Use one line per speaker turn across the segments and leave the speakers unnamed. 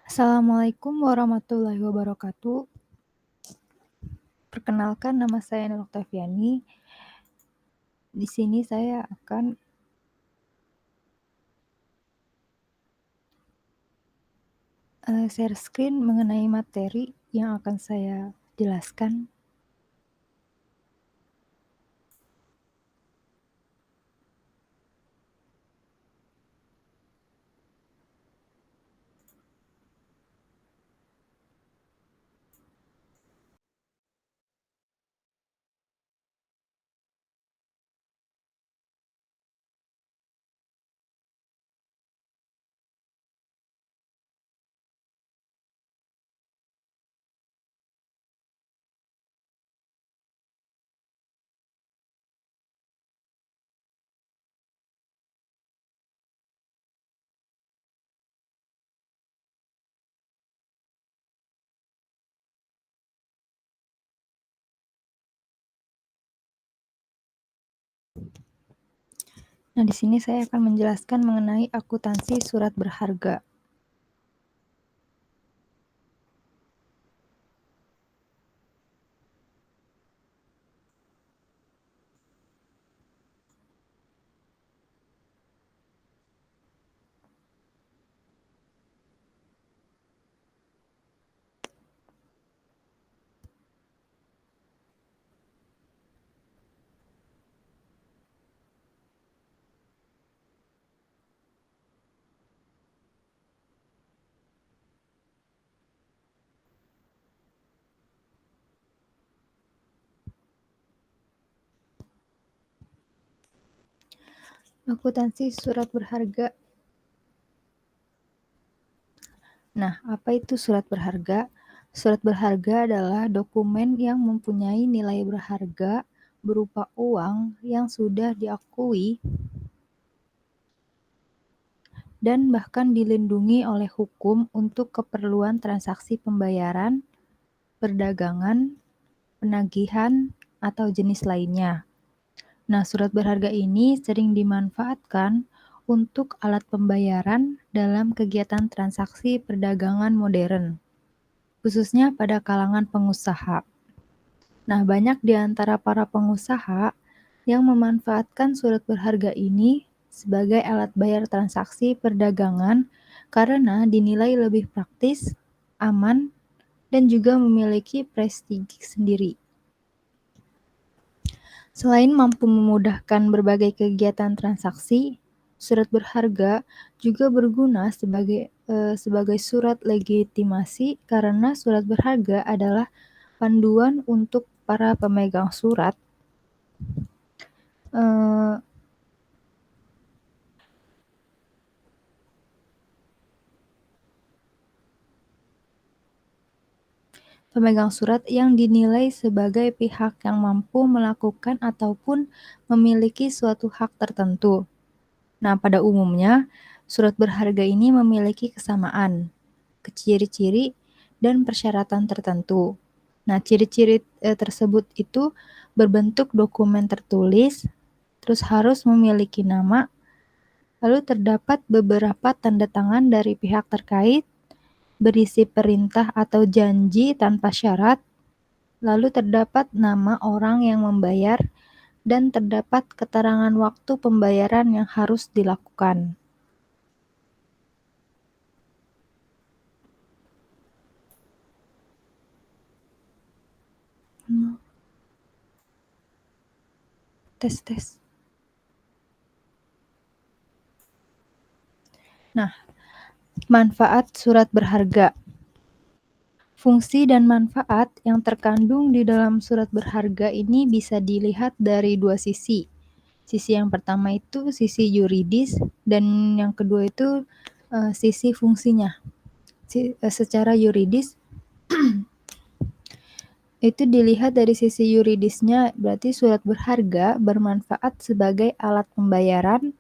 Assalamualaikum warahmatullahi wabarakatuh. Perkenalkan nama saya Nur Oktaviani. Di sini saya akan share screen mengenai materi yang akan saya jelaskan. Nah, di sini saya akan menjelaskan mengenai akuntansi surat berharga. Akuntansi surat berharga. Nah, apa itu surat berharga? Surat berharga adalah dokumen yang mempunyai nilai berharga berupa uang yang sudah diakui dan bahkan dilindungi oleh hukum untuk keperluan transaksi pembayaran, perdagangan, penagihan, atau jenis lainnya. Nah, surat berharga ini sering dimanfaatkan untuk alat pembayaran dalam kegiatan transaksi perdagangan modern, khususnya pada kalangan pengusaha. Nah, banyak di antara para pengusaha yang memanfaatkan surat berharga ini sebagai alat bayar transaksi perdagangan karena dinilai lebih praktis, aman, dan juga memiliki prestigi sendiri. Selain mampu memudahkan berbagai kegiatan transaksi, surat berharga juga berguna sebagai surat legitimasi karena surat berharga adalah panduan untuk para pemegang surat pemegang surat yang dinilai sebagai pihak yang mampu melakukan ataupun memiliki suatu hak tertentu. Nah, pada umumnya, surat berharga ini memiliki kesamaan, ciri-ciri, dan persyaratan tertentu. Nah, ciri-ciri tersebut itu berbentuk dokumen tertulis, terus harus memiliki nama, lalu terdapat beberapa tanda tangan dari pihak terkait, berisi perintah atau janji tanpa syarat, lalu terdapat nama orang yang membayar, dan terdapat keterangan waktu pembayaran yang harus dilakukan. Tes. Nah, manfaat surat berharga. Fungsi dan manfaat yang terkandung di dalam surat berharga ini bisa dilihat dari dua sisi. Sisi yang pertama itu sisi yuridis dan yang kedua itu sisi fungsinya. Secara yuridis itu dilihat dari sisi yuridisnya, berarti surat berharga bermanfaat sebagai alat pembayaran,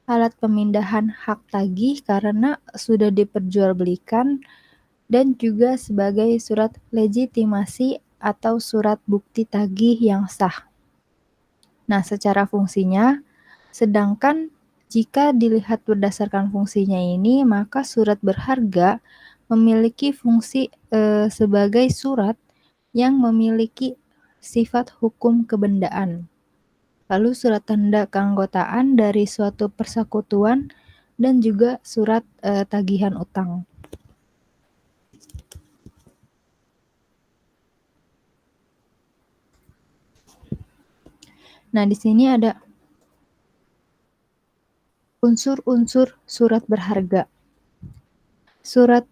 alat pemindahan hak tagih karena sudah diperjualbelikan, dan juga sebagai surat legitimasi atau surat bukti tagih yang sah. Nah, secara fungsinya, sedangkan jika dilihat berdasarkan fungsinya ini, maka surat berharga memiliki fungsi sebagai surat yang memiliki sifat hukum kebendaan. Lalu surat tanda keanggotaan dari suatu persekutuan dan juga surat tagihan utang. Nah, di sini ada unsur-unsur surat berharga. Surat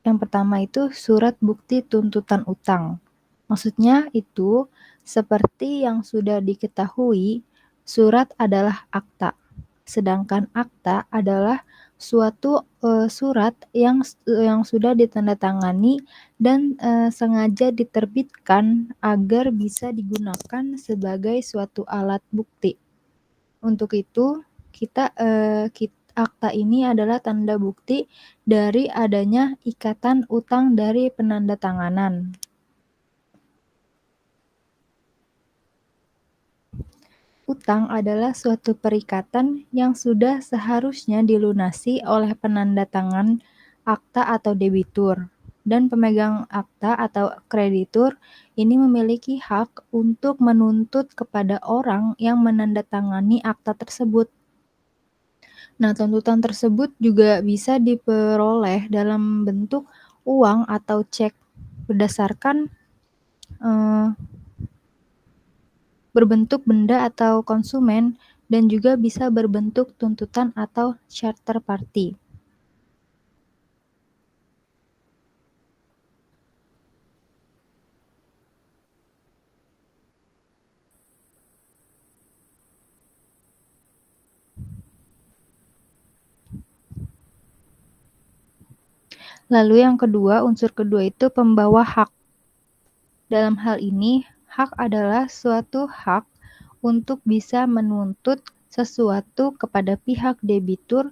yang pertama itu surat bukti tuntutan utang. Maksudnya itu seperti yang sudah diketahui, surat adalah akta. Sedangkan akta adalah suatu surat yang sudah ditandatangani dan sengaja diterbitkan agar bisa digunakan sebagai suatu alat bukti. Untuk itu, akta ini adalah tanda bukti dari adanya ikatan utang dari penandatanganan. Utang adalah suatu perikatan yang sudah seharusnya dilunasi oleh penandatangan akta atau debitur, dan pemegang akta atau kreditur ini memiliki hak untuk menuntut kepada orang yang menandatangani akta tersebut. Nah, tuntutan tersebut juga bisa diperoleh dalam bentuk uang atau cek berdasarkan berbentuk benda atau konsumen, dan juga bisa berbentuk tuntutan atau charter party. Lalu yang kedua, unsur kedua itu pembawa hak. Dalam hal ini, hak adalah suatu hak untuk bisa menuntut sesuatu kepada pihak debitur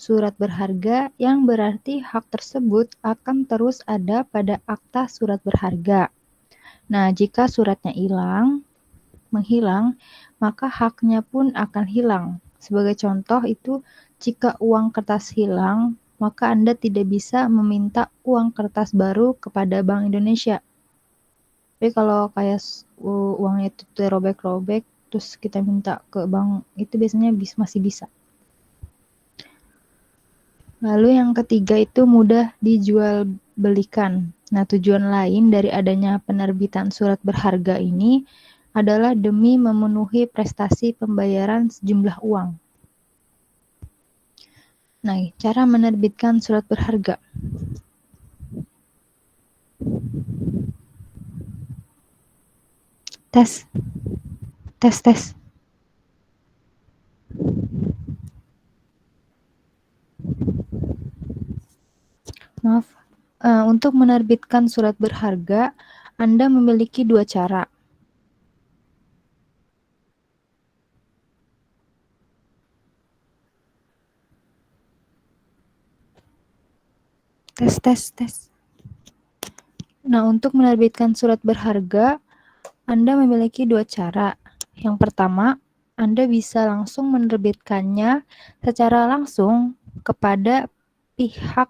surat berharga, yang berarti hak tersebut akan terus ada pada akta surat berharga. Nah, jika suratnya menghilang, maka haknya pun akan hilang. Sebagai contoh itu, jika uang kertas hilang, maka Anda tidak bisa meminta uang kertas baru kepada Bank Indonesia. Tapi kalau kayak uangnya itu terobek-robek, terus kita minta ke bank, itu biasanya masih bisa. Lalu yang ketiga itu mudah dijual belikan. Nah, tujuan lain dari adanya penerbitan surat berharga ini adalah demi memenuhi prestasi pembayaran sejumlah uang. Nah, cara menerbitkan surat berharga. Tes. Maaf. Untuk menerbitkan surat berharga, Anda memiliki dua cara. Tes. Nah, untuk menerbitkan surat berharga, Anda memiliki dua cara. Yang pertama, Anda bisa langsung menerbitkannya secara langsung kepada pihak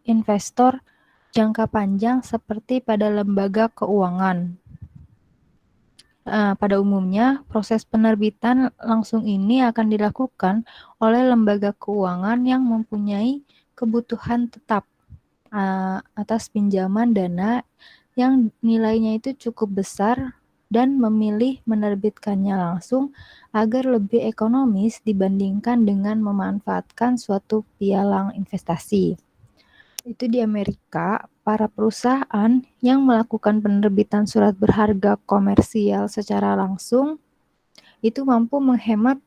investor jangka panjang seperti pada lembaga keuangan. Pada umumnya, proses penerbitan langsung ini akan dilakukan oleh lembaga keuangan yang mempunyai kebutuhan tetap atas pinjaman dana yang nilainya itu cukup besar dan memilih menerbitkannya langsung agar lebih ekonomis dibandingkan dengan memanfaatkan suatu pialang investasi. Itu di Amerika, para perusahaan yang melakukan penerbitan surat berharga komersial secara langsung itu mampu menghemat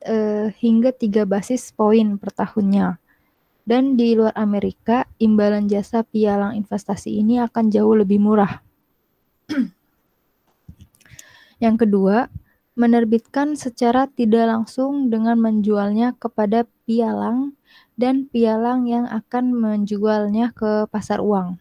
hingga 3 basis poin per tahunnya. Dan di luar Amerika, imbalan jasa pialang investasi ini akan jauh lebih murah. Yang kedua, menerbitkan secara tidak langsung dengan menjualnya kepada pialang dan pialang yang akan menjualnya ke pasar uang.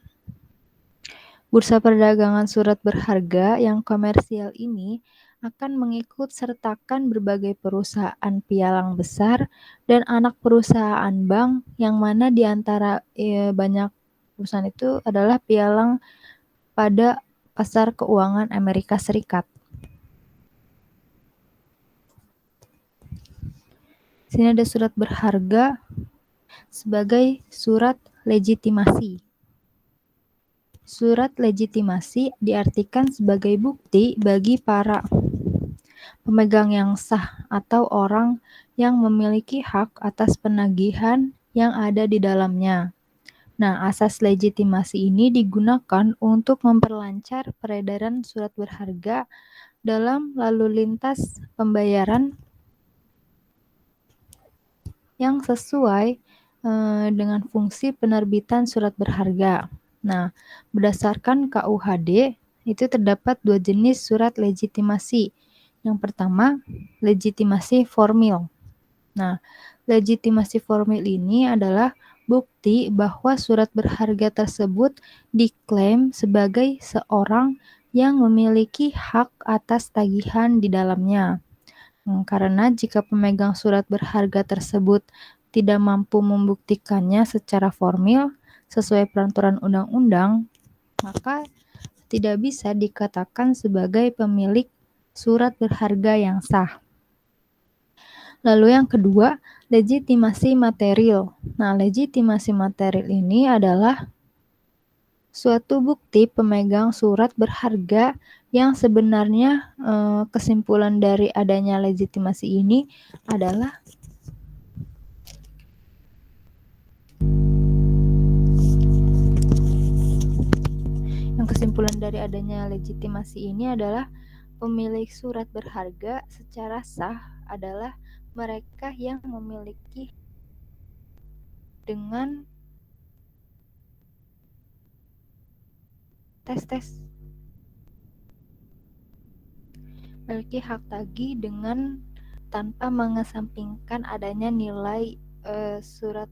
Bursa perdagangan surat berharga yang komersial ini akan mengikut sertakan berbagai perusahaan pialang besar dan anak perusahaan bank, yang mana di antara banyak perusahaan itu adalah pialang pada pasar keuangan Amerika Serikat. Sini ada surat berharga sebagai surat legitimasi. Surat legitimasi diartikan sebagai bukti bagi para pemegang yang sah atau orang yang memiliki hak atas penagihan yang ada di dalamnya. Nah, asas legitimasi ini digunakan untuk memperlancar peredaran surat berharga dalam lalu lintas pembayaran yang sesuai dengan fungsi penerbitan surat berharga. Nah, berdasarkan KUHD, itu terdapat 2 jenis surat legitimasi. Yang pertama, legitimasi formil. Nah, legitimasi formil ini adalah bukti bahwa surat berharga tersebut diklaim sebagai seorang yang memiliki hak atas tagihan di dalamnya. Karena jika pemegang surat berharga tersebut tidak mampu membuktikannya secara formil sesuai peraturan undang-undang, maka tidak bisa dikatakan sebagai pemilik surat berharga yang sah. Lalu yang kedua, legitimasi material. Nah, legitimasi material ini adalah suatu bukti pemegang surat berharga yang sebenarnya kesimpulan dari adanya legitimasi ini adalah pemilik surat berharga secara sah adalah mereka yang memiliki dengan memiliki hak tagih dengan tanpa mengesampingkan adanya nilai surat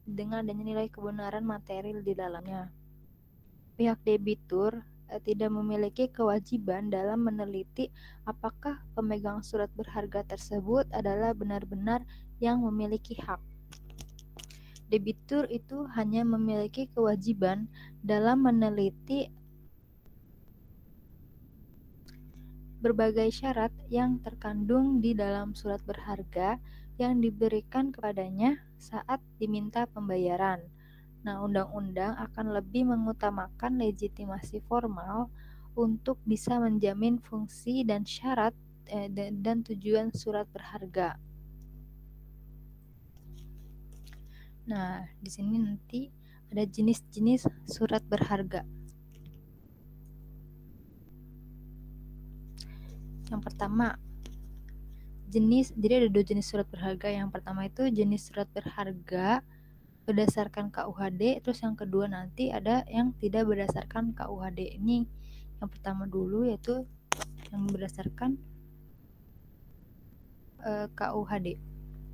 dengan adanya nilai kebenaran material di dalamnya. Pihak debitur tidak memiliki kewajiban dalam meneliti apakah pemegang surat berharga tersebut adalah benar-benar yang memiliki hak. Debitur itu hanya memiliki kewajiban dalam meneliti berbagai syarat yang terkandung di dalam surat berharga yang diberikan kepadanya saat diminta pembayaran. Nah, undang-undang akan lebih mengutamakan legitimasi formal untuk bisa menjamin fungsi dan syarat dan tujuan surat berharga. Nah, di sini nanti ada jenis-jenis surat berharga. Yang pertama, jadi ada 2 jenis surat berharga. Yang pertama itu jenis surat berharga berdasarkan KUHD, terus yang kedua nanti ada yang tidak berdasarkan KUHD. Ini yang pertama dulu yaitu yang berdasarkan KUHD.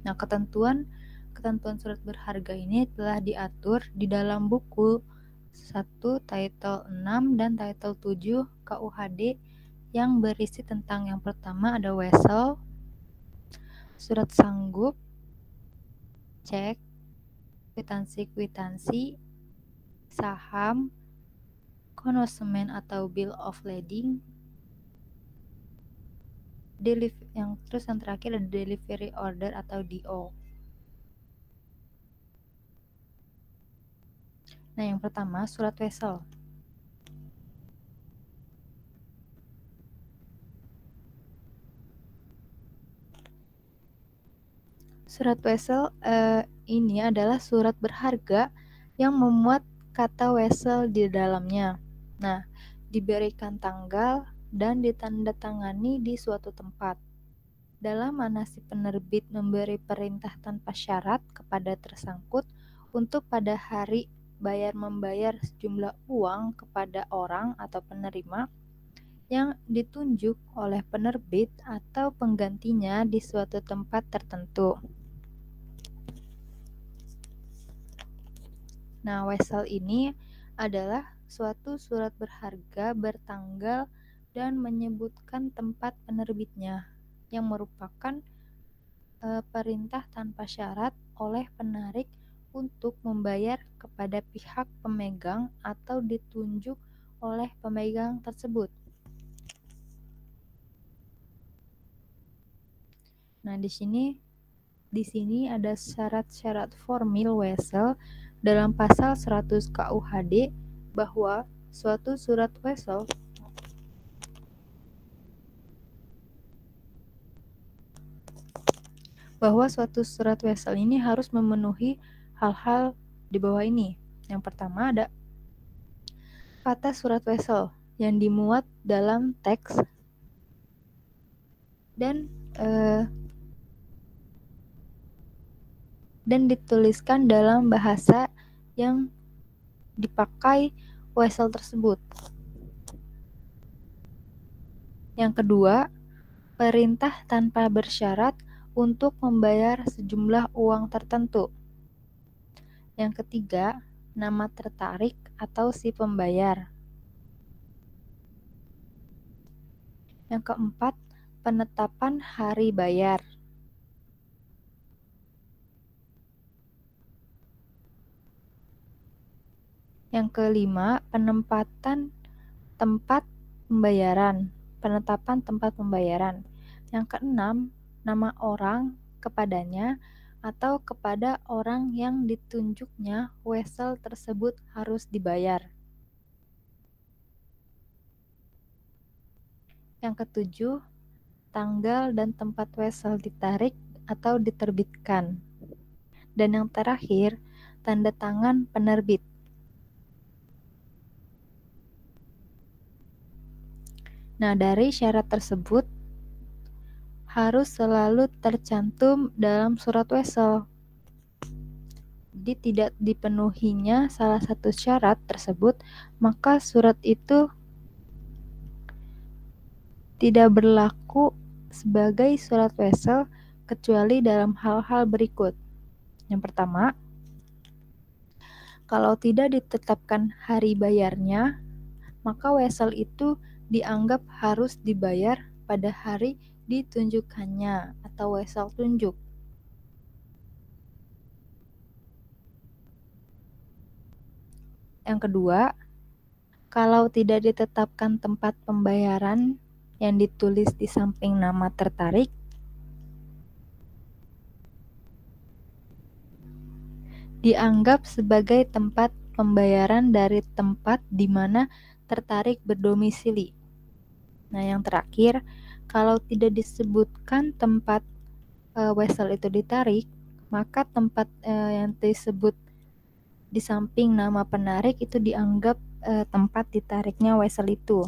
Nah, ketentuan surat berharga ini telah diatur di dalam buku 1 title 6 dan title 7 KUHD yang berisi tentang yang pertama ada wesel, surat sanggup, cek, kwitansi, saham, konsumen atau bill of lading, yang terakhir ada delivery order atau DO. Nah, yang pertama surat wesel. Surat wesel ini adalah surat berharga yang memuat kata wesel di dalamnya. Nah, diberikan tanggal dan ditandatangani di suatu tempat. Dalam mana si penerbit memberi perintah tanpa syarat kepada tersangkut untuk pada hari membayar sejumlah uang kepada orang atau penerima yang ditunjuk oleh penerbit atau penggantinya di suatu tempat tertentu. Nah, wesel ini adalah suatu surat berharga bertanggal dan menyebutkan tempat penerbitnya yang merupakan perintah tanpa syarat oleh penarik untuk membayar kepada pihak pemegang atau ditunjuk oleh pemegang tersebut. Nah, di sini ada syarat-syarat formil wesel dalam pasal 100 KUHD bahwa suatu surat wesel ini harus memenuhi hal-hal di bawah ini. Yang pertama ada kata surat wesel yang dimuat dalam teks dan dituliskan dalam bahasa yang dipakai wesel tersebut. Yang kedua, perintah tanpa bersyarat untuk membayar sejumlah uang tertentu. Yang ketiga, nama tertarik atau si pembayar. Yang keempat, penetapan hari bayar. Yang kelima, penetapan tempat pembayaran. Yang keenam, nama orang kepadanya atau kepada orang yang ditunjuknya wesel tersebut harus dibayar. Yang ketujuh, tanggal dan tempat wesel ditarik atau diterbitkan. Dan yang terakhir, tanda tangan penerbit. Nah, dari syarat tersebut harus selalu tercantum dalam surat wesel. Jadi tidak dipenuhinya salah satu syarat tersebut, maka surat itu tidak berlaku sebagai surat wesel kecuali dalam hal-hal berikut. Yang pertama, kalau tidak ditetapkan hari bayarnya, maka wesel itu dianggap harus dibayar pada hari ditunjukkannya atau wesel tunjuk. Yang kedua, kalau tidak ditetapkan tempat pembayaran yang ditulis di samping nama tertarik, dianggap sebagai tempat pembayaran dari tempat di mana tertarik berdomisili. Nah, yang terakhir, kalau tidak disebutkan tempat wesel itu ditarik, maka tempat yang disebut di samping nama penarik itu dianggap tempat ditariknya wesel itu.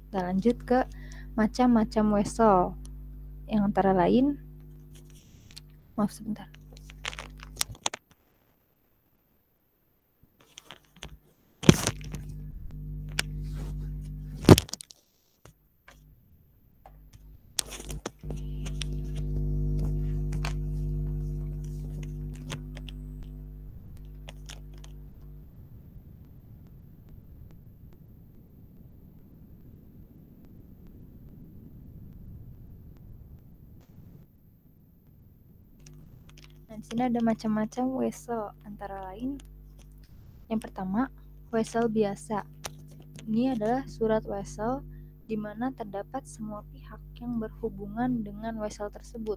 Kita lanjut ke macam-macam wesel. Yang antara lain, maaf sebentar. Nah, di sini ada macam-macam wesel, antara lain yang pertama, wesel biasa. Ini adalah surat wesel di mana terdapat semua pihak yang berhubungan dengan wesel tersebut.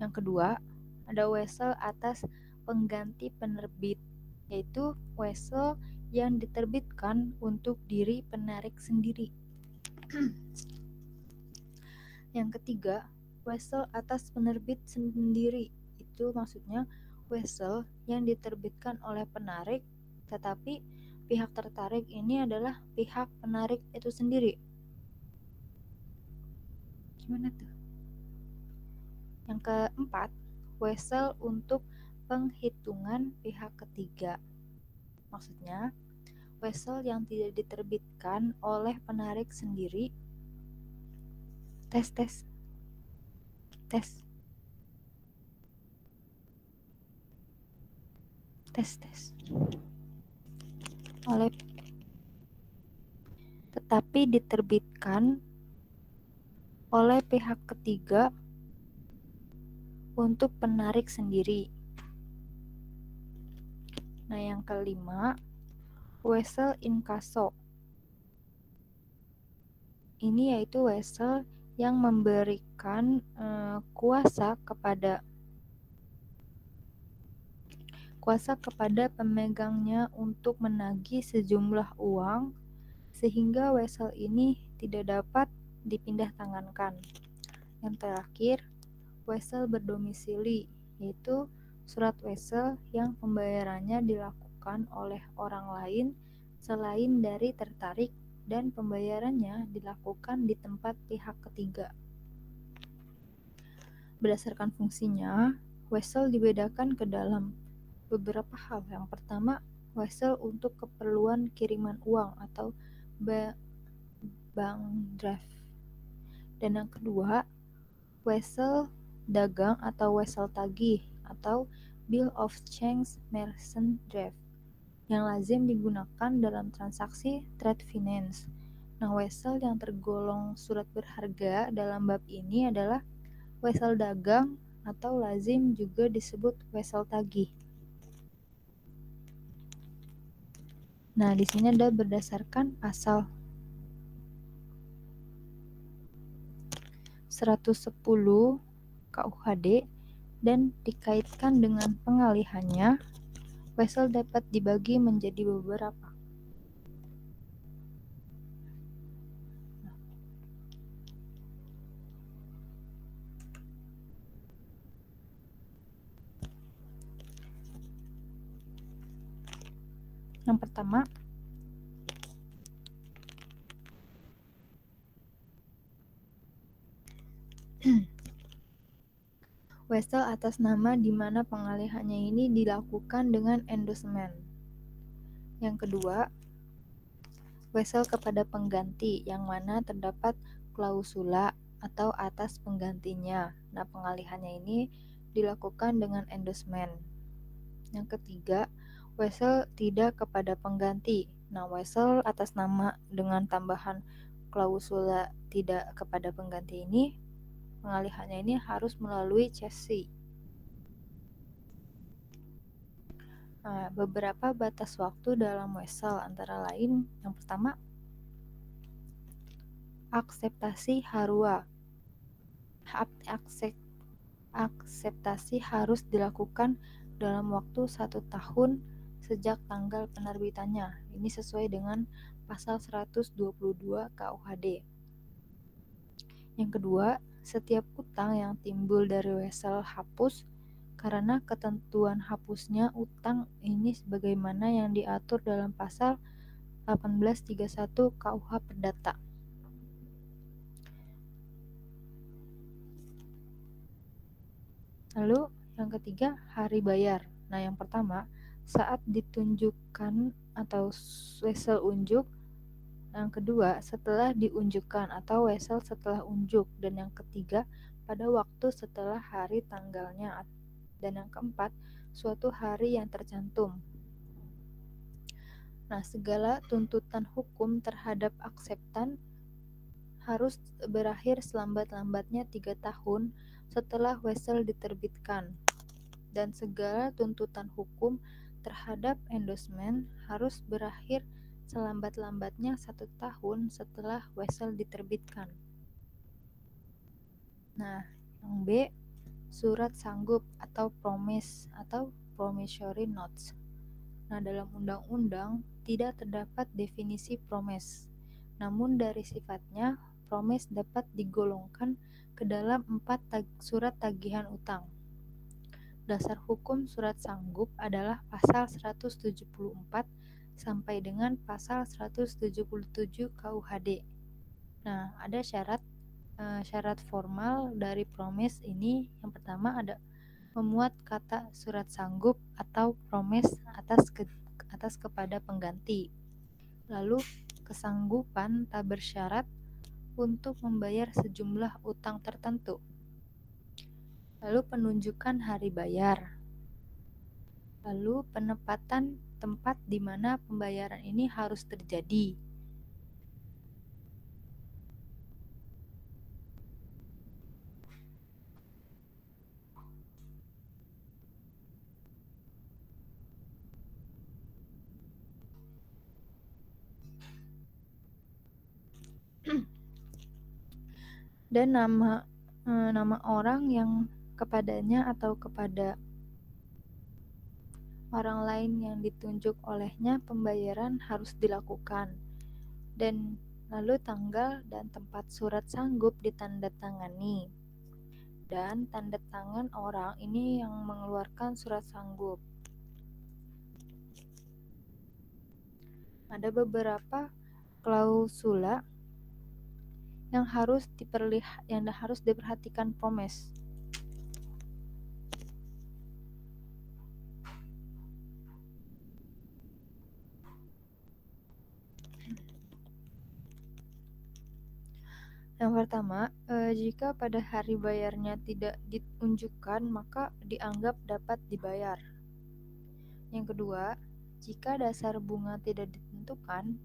Yang kedua, ada wesel atas pengganti penerbit, yaitu wesel yang diterbitkan untuk diri penarik sendiri. Yang ketiga, wesel atas penerbit sendiri. Itu maksudnya wesel yang diterbitkan oleh penarik, tetapi pihak tertarik ini adalah pihak penarik itu sendiri. Gimana tuh? Yang keempat, wesel untuk penghitungan pihak ketiga. Maksudnya, wesel yang tidak diterbitkan oleh penarik sendiri. Tes. Tetapi diterbitkan oleh pihak ketiga untuk penarik sendiri. Nah, yang kelima, wesel inkasso. Ini yaitu wesel yang memberikan kuasa kepada pemegangnya untuk menagih sejumlah uang sehingga wesel ini tidak dapat dipindah tangankan. Yang terakhir, wesel berdomisili, yaitu surat wesel yang pembayarannya dilakukan oleh orang lain selain dari tertarik dan pembayarannya dilakukan di tempat pihak ketiga. Berdasarkan fungsinya, wesel dibedakan ke dalam beberapa hal. Yang pertama, wesel untuk keperluan kiriman uang atau bank draft. Dan yang kedua, wesel dagang atau wesel tagih atau bill of exchange merchant draft yang lazim digunakan dalam transaksi trade finance. Nah, wesel yang tergolong surat berharga dalam bab ini adalah wesel dagang atau lazim juga disebut wesel tagih. Nah, di sini ada berdasarkan pasal 110 KUHD dan dikaitkan dengan pengalihannya, wesel dapat dibagi menjadi beberapa. Yang pertama, wesel atas nama di mana pengalihannya ini dilakukan dengan endorsement. Yang kedua, wesel kepada pengganti yang mana terdapat klausula atau atas penggantinya. Nah, pengalihannya ini dilakukan dengan endorsement. Yang ketiga, wesel tidak kepada pengganti. Nah, wesel atas nama dengan tambahan klausula tidak kepada pengganti ini, pengalihannya ini harus melalui cesi. Nah, beberapa batas waktu dalam wesel antara lain, yang pertama, akseptasi harua. Akseptasi harus dilakukan dalam waktu 1 tahun sejak tanggal penerbitannya. Ini sesuai dengan pasal 122 KUHD. Yang kedua, setiap utang yang timbul dari wesel hapus karena ketentuan hapusnya utang ini sebagaimana yang diatur dalam pasal 1831 KUH Perdata. Lalu yang ketiga, hari bayar. Nah, yang pertama, saat ditunjukkan atau wesel unjuk. Yang kedua, setelah diunjukkan atau wesel setelah unjuk. Dan yang ketiga, pada waktu setelah hari tanggalnya. Dan yang keempat, suatu hari yang tercantum. Nah, segala tuntutan hukum terhadap akseptan harus berakhir selambat-lambatnya 3 tahun setelah wesel diterbitkan, dan segala tuntutan hukum terhadap endorsement harus berakhir selambat-lambatnya 1 tahun setelah wesel diterbitkan. Nah, yang B, surat sanggup atau promise atau promissory notes. Nah, dalam undang-undang tidak terdapat definisi promise. Namun dari sifatnya, promise dapat digolongkan ke dalam 4 surat tagihan utang. Dasar hukum surat sanggup adalah pasal 174 sampai dengan pasal 177 KUHD. Nah, ada syarat formal dari promise ini. Yang pertama ada memuat kata surat sanggup atau promise atas kepada pengganti. Lalu kesanggupan tak bersyarat untuk membayar sejumlah utang tertentu. Lalu penunjukan hari bayar. Lalu penempatan tempat di mana pembayaran ini harus terjadi. dan nama orang yang kepadanya atau kepada orang lain yang ditunjuk olehnya pembayaran harus dilakukan, dan lalu tanggal dan tempat surat sanggup ditandatangani, dan tanda tangan orang ini yang mengeluarkan surat sanggup. Ada beberapa klausula yang harus diperhatikan promes. Yang pertama, jika pada hari bayarnya tidak ditunjukkan, maka dianggap dapat dibayar. Yang kedua, jika dasar bunga tidak ditentukan,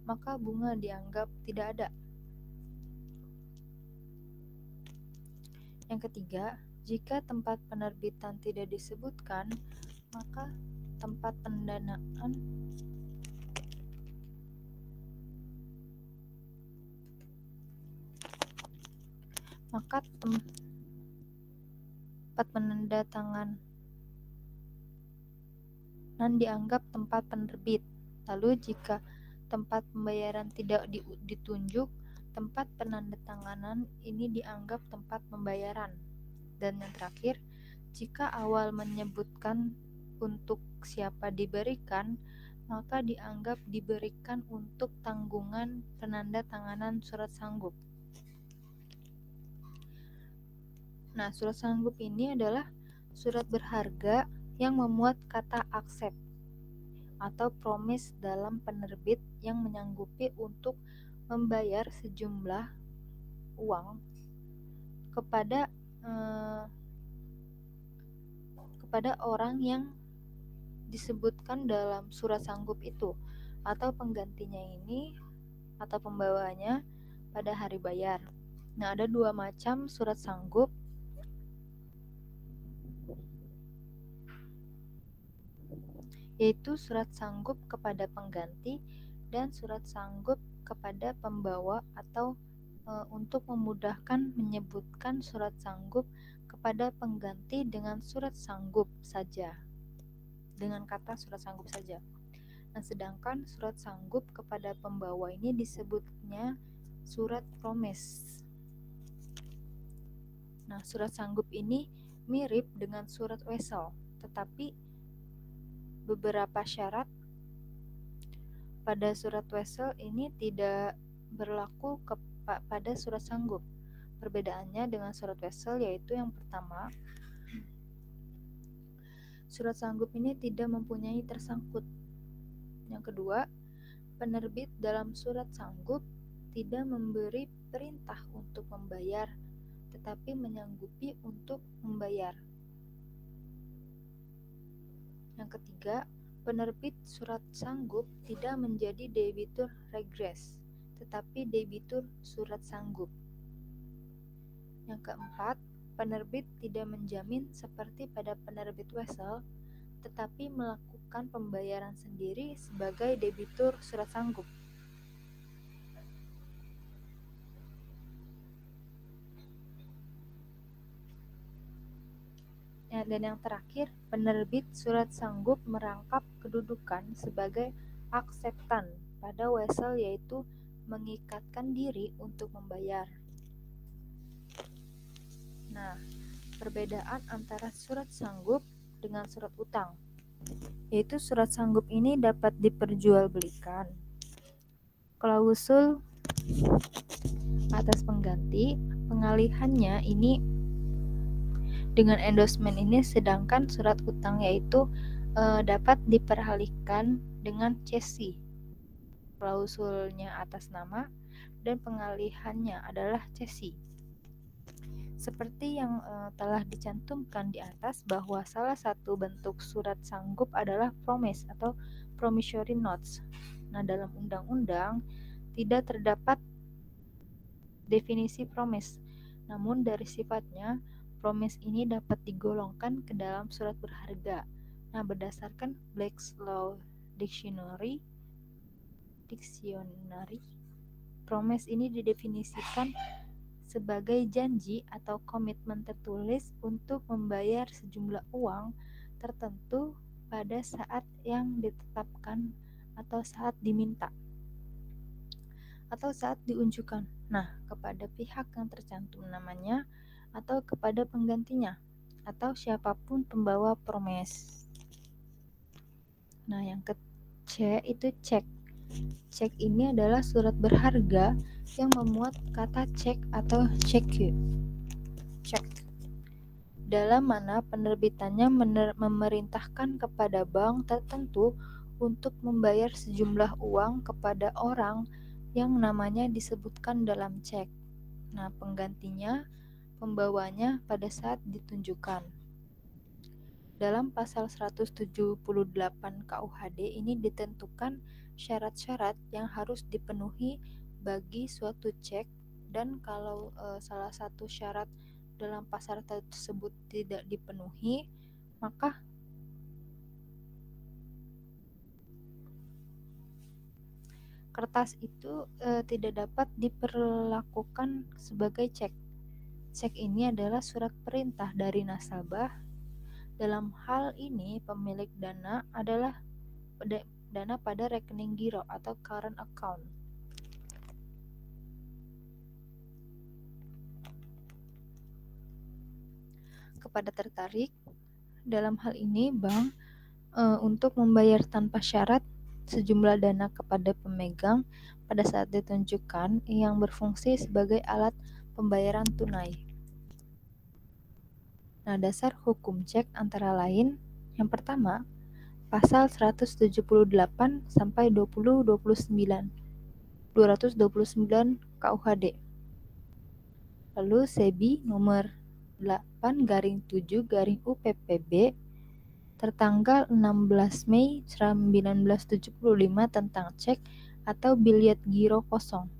maka bunga dianggap tidak ada. Yang ketiga, jika tempat penerbitan tidak disebutkan, maka tempat pendanaan tempat penandatanganan dianggap tempat penerbit. Lalu jika tempat pembayaran tidak ditunjuk, tempat penandatanganan ini dianggap tempat pembayaran. Dan yang terakhir, jika awal menyebutkan untuk siapa diberikan, maka dianggap diberikan untuk tanggungan penandatanganan surat sanggup. Nah, surat sanggup ini adalah surat berharga yang memuat kata accept atau promise dalam penerbit yang menyanggupi untuk membayar sejumlah uang kepada orang yang disebutkan dalam surat sanggup itu, atau penggantinya ini atau pembawanya pada hari bayar. Nah, ada dua macam surat sanggup, yaitu surat sanggup kepada pengganti dan surat sanggup kepada pembawa, atau untuk memudahkan menyebutkan surat sanggup kepada pengganti dengan surat sanggup saja, dengan kata surat sanggup saja. Nah, sedangkan surat sanggup kepada pembawa ini disebutnya surat promise. Nah, surat sanggup ini mirip dengan surat wesel, tetapi beberapa syarat pada surat wesel ini tidak berlaku pada surat sanggup. Perbedaannya dengan surat wesel yaitu yang pertama, surat sanggup ini tidak mempunyai tersangkut. Yang kedua, penerbit dalam surat sanggup tidak memberi perintah untuk membayar, tetapi menyanggupi untuk membayar. Yang ketiga, penerbit surat sanggup tidak menjadi debitur regres, tetapi debitur surat sanggup. Yang keempat, penerbit tidak menjamin seperti pada penerbit wesel, tetapi melakukan pembayaran sendiri sebagai debitur surat sanggup. Dan yang terakhir, penerbit surat sanggup merangkap kedudukan sebagai akseptan pada wesel, yaitu mengikatkan diri untuk membayar. Nah, perbedaan antara surat sanggup dengan surat utang, yaitu surat sanggup ini dapat diperjualbelikan. Klausul atas pengganti, pengalihannya ini dengan endorsement ini, sedangkan surat utang yaitu dapat diperalihkan dengan cesi. Klausulnya atas nama dan pengalihannya adalah cesi. Seperti yang telah dicantumkan di atas, bahwa salah satu bentuk surat sanggup adalah promise atau promissory notes. Nah, dalam undang-undang tidak terdapat definisi promise, namun dari sifatnya promise ini dapat digolongkan ke dalam surat berharga. Nah, berdasarkan Black's Law Dictionary, promise ini didefinisikan sebagai janji atau komitmen tertulis untuk membayar sejumlah uang tertentu pada saat yang ditetapkan atau saat diminta atau saat diunjukkan. Nah, kepada pihak yang tercantum namanya atau kepada penggantinya atau siapapun pembawa promes. Nah, yang ke C itu cek. Cek ini adalah surat berharga yang memuat kata cek atau cheque. Cek. Dalam mana penerbitannya memerintahkan kepada bank tertentu untuk membayar sejumlah uang kepada orang yang namanya disebutkan dalam cek. Nah, penggantinya pembawanya pada saat ditunjukkan. Dalam pasal 178 KUHD ini ditentukan syarat-syarat yang harus dipenuhi bagi suatu cek, dan kalau salah satu syarat dalam pasal tersebut tidak dipenuhi, maka kertas itu tidak dapat diperlakukan sebagai cek. Cek ini adalah surat perintah dari nasabah. Dalam hal ini, pemilik dana adalah dana pada rekening giro atau current account. Kepada tertarik, dalam hal ini bank untuk membayar tanpa syarat sejumlah dana kepada pemegang pada saat ditunjukkan yang berfungsi sebagai alat pembayaran tunai. Nah, dasar hukum cek antara lain, yang pertama, pasal 178 sampai 229 KUHD. Lalu SEBI nomor 8/7/UPPB tertanggal 16 Mei 1975 tentang cek atau biliet giro kosong.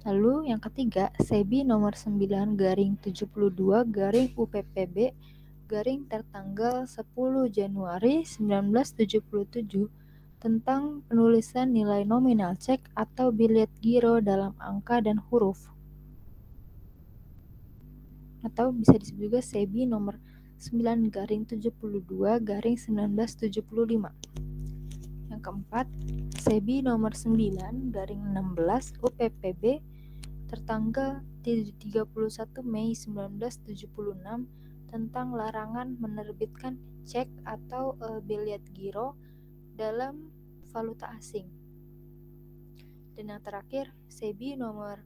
Lalu yang ketiga, SEBI nomor 9/72/UPPB tertanggal 10 Januari 1977 tentang penulisan nilai nominal cek atau biliet giro dalam angka dan huruf. Atau bisa disebut juga SEBI nomor 9/72/1975. Yang keempat, SEBI nomor 9/16 UPPB tertanggal 31 Mei 1976 tentang larangan menerbitkan cek atau biliet giro dalam valuta asing. Dan yang terakhir, SEBI nomor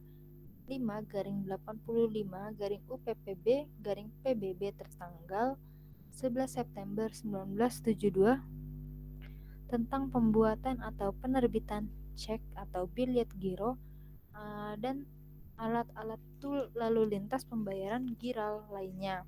5/85/UPPB/PBB tertanggal 11 September 1972 tentang pembuatan atau penerbitan cek atau biliet giro dan alat-alat lalu lintas pembayaran giral lainnya.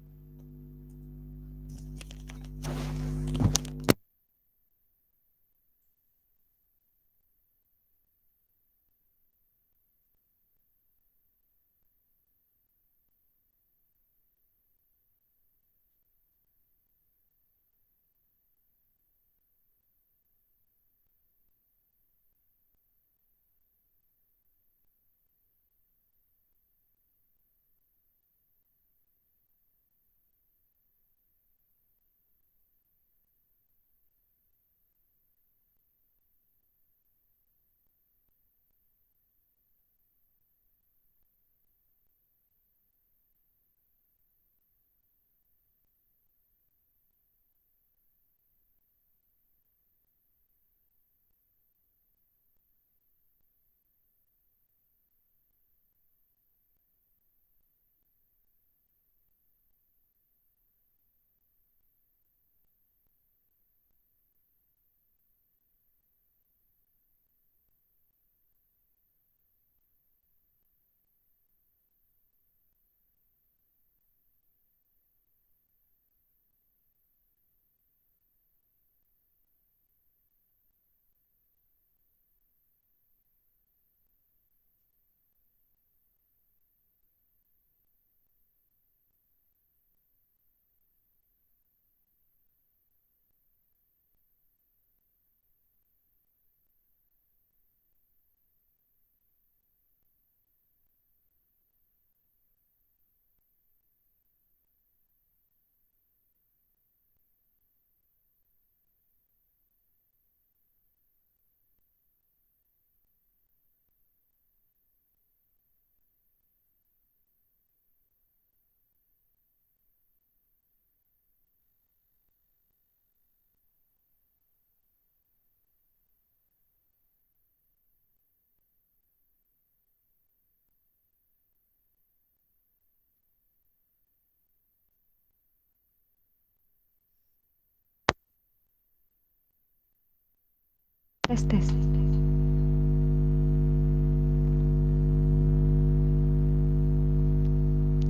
Tes tes.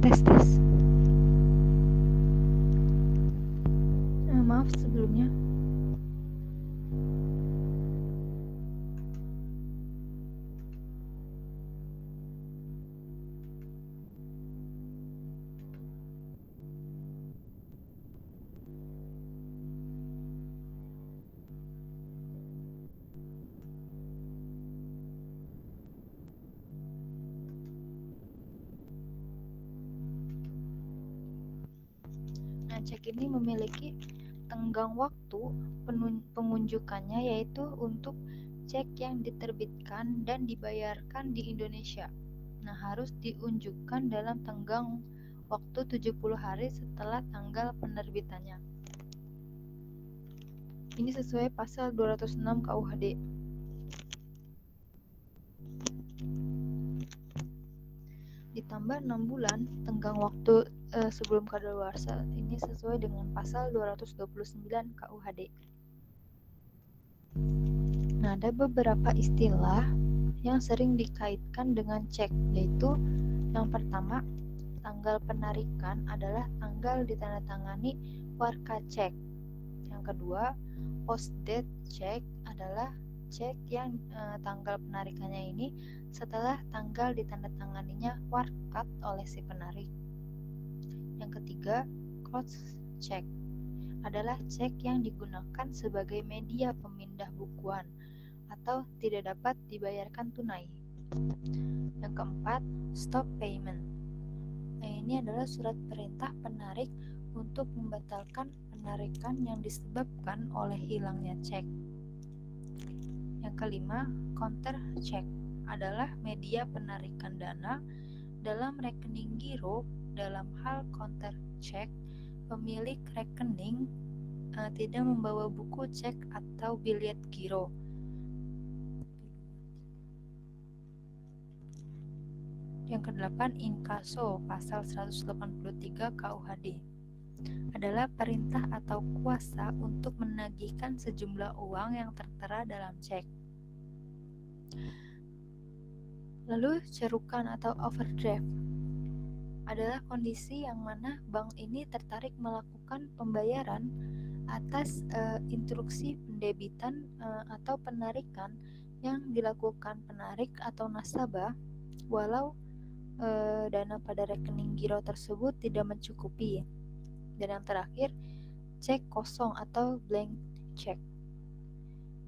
Tes tes. Maaf sebelumnya. Nah, cek ini memiliki tenggang waktu pengunjukannya, yaitu untuk cek yang diterbitkan dan dibayarkan di Indonesia. Nah, harus diunjukkan dalam tenggang waktu 70 hari setelah tanggal penerbitannya. Ini sesuai pasal 206 KUHD. Ditambah 6 bulan tenggang waktu sebelum kadaluarsa, ini sesuai dengan pasal 229 KUHD. Nah, ada beberapa istilah yang sering dikaitkan dengan cek, yaitu yang pertama, tanggal penarikan adalah tanggal ditandatangani warka cek. Yang kedua, post date check adalah cek yang tanggal penarikannya ini setelah tanggal ditandatanganinya warkat oleh si penarik. Yang ketiga, cross check adalah cek yang digunakan sebagai media pemindah bukuan atau tidak dapat dibayarkan tunai. Yang keempat, stop payment. Ini adalah surat perintah penarik untuk membatalkan penarikan yang disebabkan oleh hilangnya cek. Yang kelima, counter check adalah media penarikan dana dalam rekening giro. Dalam hal counter check, pemilik rekening tidak membawa buku cek atau bilet giro. Yang kedelapan, inkaso pasal 183 KUHD adalah perintah atau kuasa untuk menagihkan sejumlah uang yang tertera dalam cek. Lalu cerukan atau overdraft adalah kondisi yang mana bank ini tertarik melakukan pembayaran atas instruksi pendebitan atau penarikan yang dilakukan penarik atau nasabah, walau dana pada rekening giro tersebut tidak mencukupi. Dan yang terakhir, cek kosong atau blank check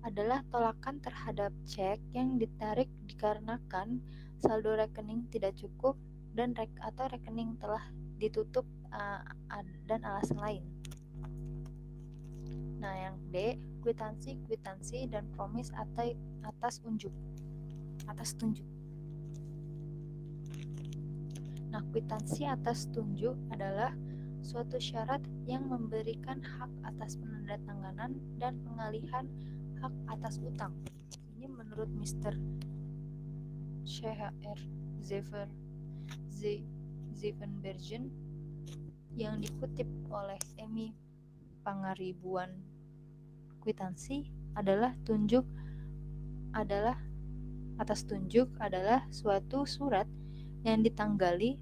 adalah tolakan terhadap cek yang ditarik dikarenakan saldo rekening tidak cukup dan atau rekening telah ditutup dan alasan lain. Nah, yang D, kwitansi dan promis atas tunjuk. Nah, kwitansi atas tunjuk adalah suatu syarat yang memberikan hak atas penandatanganan dan pengalihan hak atas utang. Ini menurut Mr. CHR Zevenbergen yang dikutip oleh Emi Pangaribuan. Kwitansi atas tunjuk adalah suatu surat yang ditanggali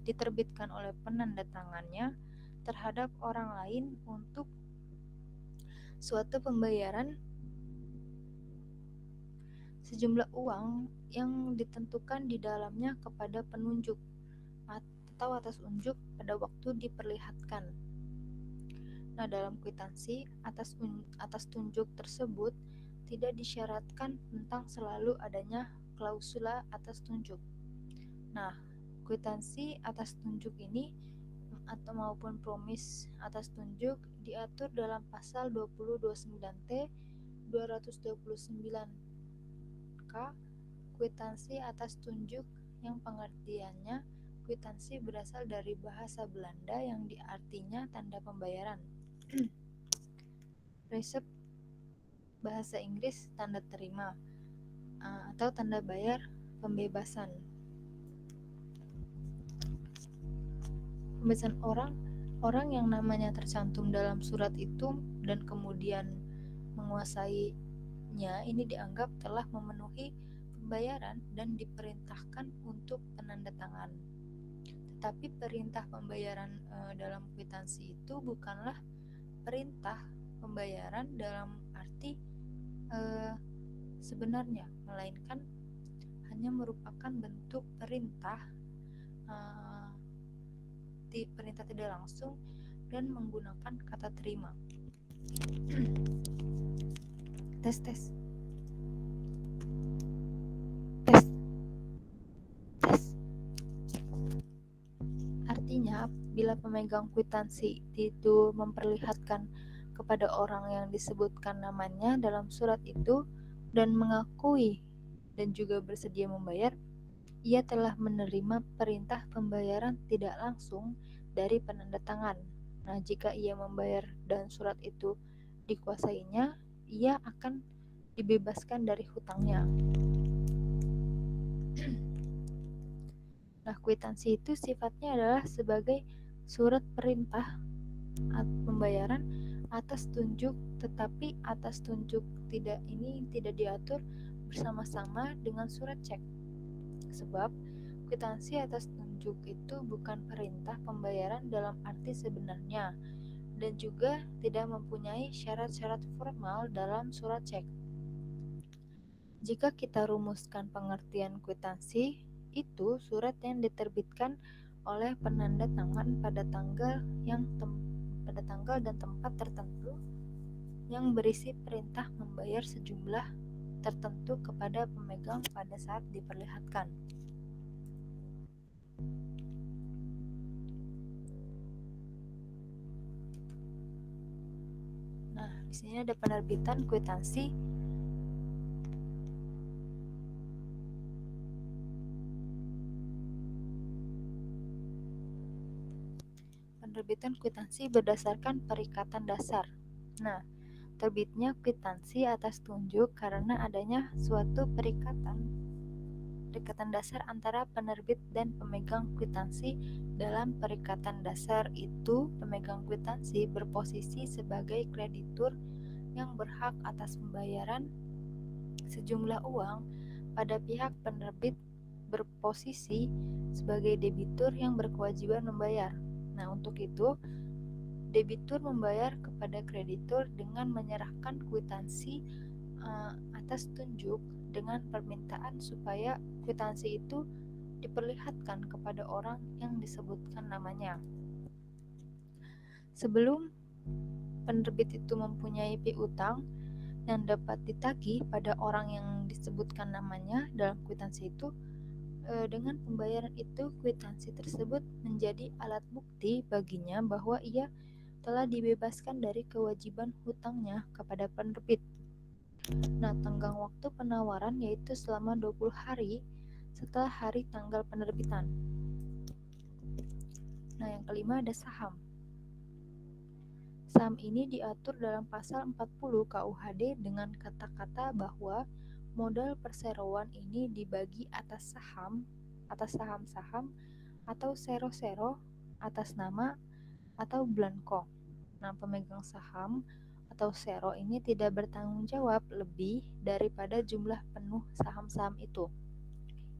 diterbitkan oleh penandatangannya terhadap orang lain untuk suatu pembayaran sejumlah uang yang ditentukan di dalamnya kepada penunjuk atau atas unjuk pada waktu diperlihatkan. Nah, dalam kwitansi atas tunjuk tersebut tidak disyaratkan tentang selalu adanya klausula atas tunjuk. Nah, kwitansi atas tunjuk ini atau maupun promis atas tunjuk diatur dalam pasal 2029T 229 K kwitansi atas tunjuk, yang pengertiannya kwitansi berasal dari bahasa Belanda yang artinya tanda pembayaran. Resep bahasa Inggris tanda terima atau tanda bayar pembebasan. Pembebasan orang yang namanya tercantum dalam surat itu dan kemudian menguasai ini dianggap telah memenuhi pembayaran dan diperintahkan untuk penandatangan. Tetapi perintah pembayaran dalam kwitansi itu bukanlah perintah pembayaran dalam arti sebenarnya, melainkan hanya merupakan bentuk perintah perintah tidak langsung dan menggunakan kata terima. tes Artinya, bila pemegang kwitansi itu memperlihatkan kepada orang yang disebutkan namanya dalam surat itu dan mengakui dan juga bersedia membayar, ia telah menerima perintah pembayaran tidak langsung dari penandatangan. Nah, jika ia membayar dan surat itu dikuasainya, ia akan dibebaskan dari hutangnya. Nah, kwitansi itu sifatnya adalah sebagai surat perintah pembayaran atas tunjuk, tetapi atas tunjuk tidak diatur bersama-sama dengan surat cek. Sebab kwitansi atas tunjuk itu bukan perintah pembayaran dalam arti sebenarnya dan juga tidak mempunyai syarat-syarat formal dalam surat cek. Jika kita rumuskan pengertian kwitansi, itu surat yang diterbitkan oleh penanda tangan pada tanggal dan tempat tertentu yang berisi perintah membayar sejumlah tertentu kepada pemegang pada saat diperlihatkan. Nah, di sini ada penerbitan kwitansi. Penerbitan kwitansi berdasarkan perikatan dasar. Nah, terbitnya kwitansi atas tunjuk karena adanya suatu perikatan dasar antara penerbit dan pemegang kwitansi. Dalam perikatan dasar itu, pemegang kwitansi berposisi sebagai kreditur yang berhak atas pembayaran sejumlah uang pada pihak penerbit berposisi sebagai debitur yang berkewajiban membayar. Nah, untuk itu, debitur membayar kepada kreditur dengan menyerahkan kwitansi atas tunjuk dengan permintaan supaya kwitansi itu diperlihatkan kepada orang yang disebutkan namanya. Sebelum penerbit itu mempunyai piutang yang dapat ditagih pada orang yang disebutkan namanya dalam kwitansi itu, dengan pembayaran itu kwitansi tersebut menjadi alat bukti baginya bahwa ia telah dibebaskan dari kewajiban hutangnya kepada penerbit. Nah, tenggang waktu penawaran yaitu selama 20 hari setelah hari tanggal penerbitan. Nah, yang kelima ada saham. Saham ini diatur dalam pasal 40 KUHD dengan kata-kata bahwa modal perseroan ini dibagi atas saham-saham atau sero-sero atas nama atau blanko. Nah, pemegang saham atau sero ini tidak bertanggung jawab lebih daripada jumlah penuh saham-saham itu.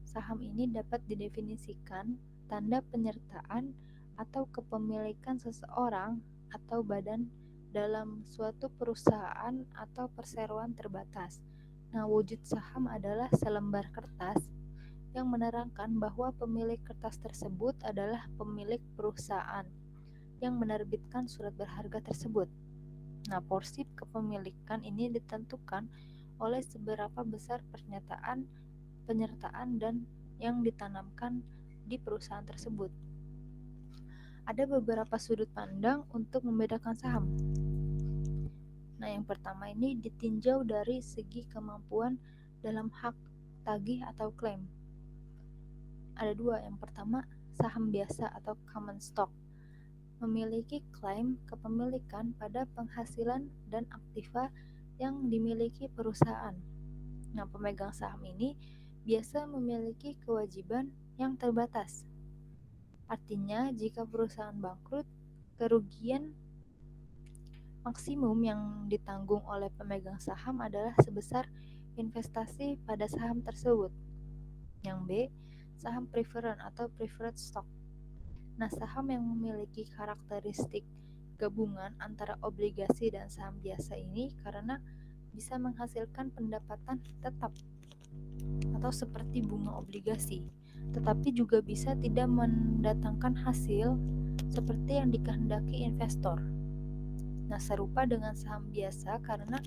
Saham ini dapat didefinisikan tanda penyertaan atau kepemilikan seseorang atau badan dalam suatu perusahaan atau perseroan terbatas. Nah, wujud saham adalah selembar kertas yang menerangkan bahwa pemilik kertas tersebut adalah pemilik perusahaan yang menerbitkan surat berharga tersebut. Nah, porsi kepemilikan ini ditentukan oleh seberapa besar penyertaan dan yang ditanamkan di perusahaan tersebut. Ada beberapa sudut pandang untuk membedakan saham. Nah, yang pertama ini ditinjau dari segi kemampuan dalam hak tagih atau klaim. Ada dua. Yang pertama, saham biasa atau common stock memiliki klaim kepemilikan pada penghasilan dan aktiva yang dimiliki perusahaan. Nah, pemegang saham ini biasa memiliki kewajiban yang terbatas. Artinya, jika perusahaan bangkrut, kerugian Maksimum yang ditanggung oleh pemegang saham adalah sebesar investasi pada saham tersebut. Yang B, saham preferred atau preferred stock. Nah, saham yang memiliki karakteristik gabungan antara obligasi dan saham biasa ini karena bisa menghasilkan pendapatan tetap atau seperti bunga obligasi, tetapi juga bisa tidak mendatangkan hasil seperti yang dikehendaki investor. Nah, serupa dengan saham biasa karena